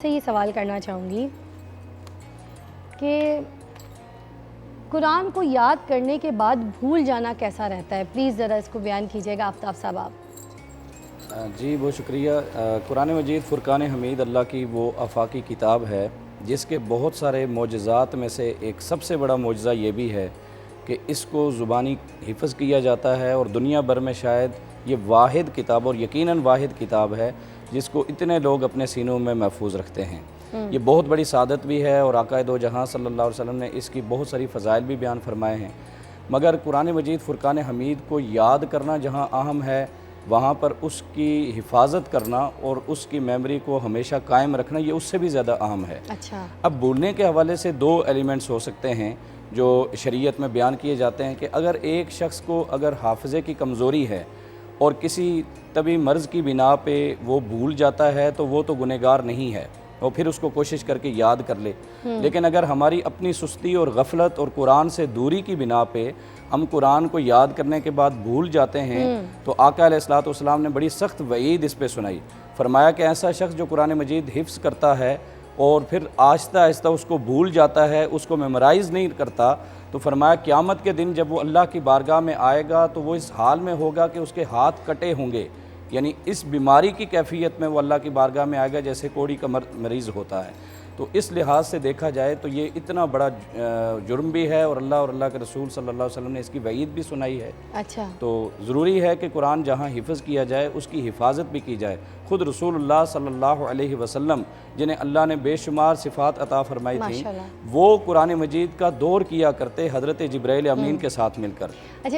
سے یہ سوال کرنا چاہوں گی کہ قرآن کو یاد کرنے کے بعد بھول جانا کیسا رہتا ہے؟ پلیز ذرا اس کو بیان کیجیے گا آفتاب صاحب آپ۔ جی بہت شکریہ۔ قرآن مجید فرقان حمید اللہ کی وہ آفاقی کتاب ہے جس کے بہت سارے معجزات میں سے ایک سب سے بڑا معجزہ یہ بھی ہے کہ اس کو زبانی حفظ کیا جاتا ہے، اور دنیا بھر میں شاید یہ واحد کتاب اور یقیناً واحد کتاب ہے جس کو اتنے لوگ اپنے سینوں میں محفوظ رکھتے ہیں۔ یہ بہت بڑی سعادت بھی ہے، اور آقا دو جہاں صلی اللہ علیہ وسلم نے اس کی بہت ساری فضائل بھی بیان فرمائے ہیں۔ مگر قرآن مجید فرقان حمید کو یاد کرنا جہاں اہم ہے، وہاں پر اس کی حفاظت کرنا اور اس کی میموری کو ہمیشہ قائم رکھنا یہ اس سے بھی زیادہ اہم ہے۔ اچھا، اب بھولنے کے حوالے سے دو ایلیمنٹس ہو سکتے ہیں جو شریعت میں بیان کیے جاتے ہیں کہ اگر ایک شخص کو اگر حافظے کی کمزوری ہے اور کسی طبی مرض کی بنا پہ وہ بھول جاتا ہے تو وہ تو گنہگار نہیں ہے، وہ پھر اس کو کوشش کر کے یاد کر لے۔ لیکن اگر ہماری اپنی سستی اور غفلت اور قرآن سے دوری کی بنا پہ ہم قرآن کو یاد کرنے کے بعد بھول جاتے ہیں تو آقا علیہ الصلوۃ والسلام نے بڑی سخت وعید اس پہ سنائی۔ فرمایا کہ ایسا شخص جو قرآن مجید حفظ کرتا ہے اور پھر آہستہ آہستہ اس کو بھول جاتا ہے، اس کو میمورائز نہیں کرتا، تو فرمایا قیامت کے دن جب وہ اللہ کی بارگاہ میں آئے گا تو وہ اس حال میں ہوگا کہ اس کے ہاتھ کٹے ہوں گے، یعنی اس بیماری کی کیفیت میں وہ اللہ کی بارگاہ میں آئے گا جیسے کوڑی کا مریض ہوتا ہے۔ تو اس لحاظ سے دیکھا جائے تو یہ اتنا بڑا جرم بھی ہے، اور اللہ کے رسول صلی اللہ علیہ وسلم نے اس کی وعید بھی سنائی ہے۔ اچھا، تو ضروری ہے کہ قرآن جہاں حفظ کیا جائے اس کی حفاظت بھی کی جائے۔ خود رسول اللہ صلی اللہ علیہ وسلم جنہیں اللہ نے بے شمار صفات عطا فرمائی تھیں، ماشاءاللہ۔ وہ قرآن مجید کا دور کیا کرتے حضرت جبرائیل امین کے ساتھ مل کر۔ اچھا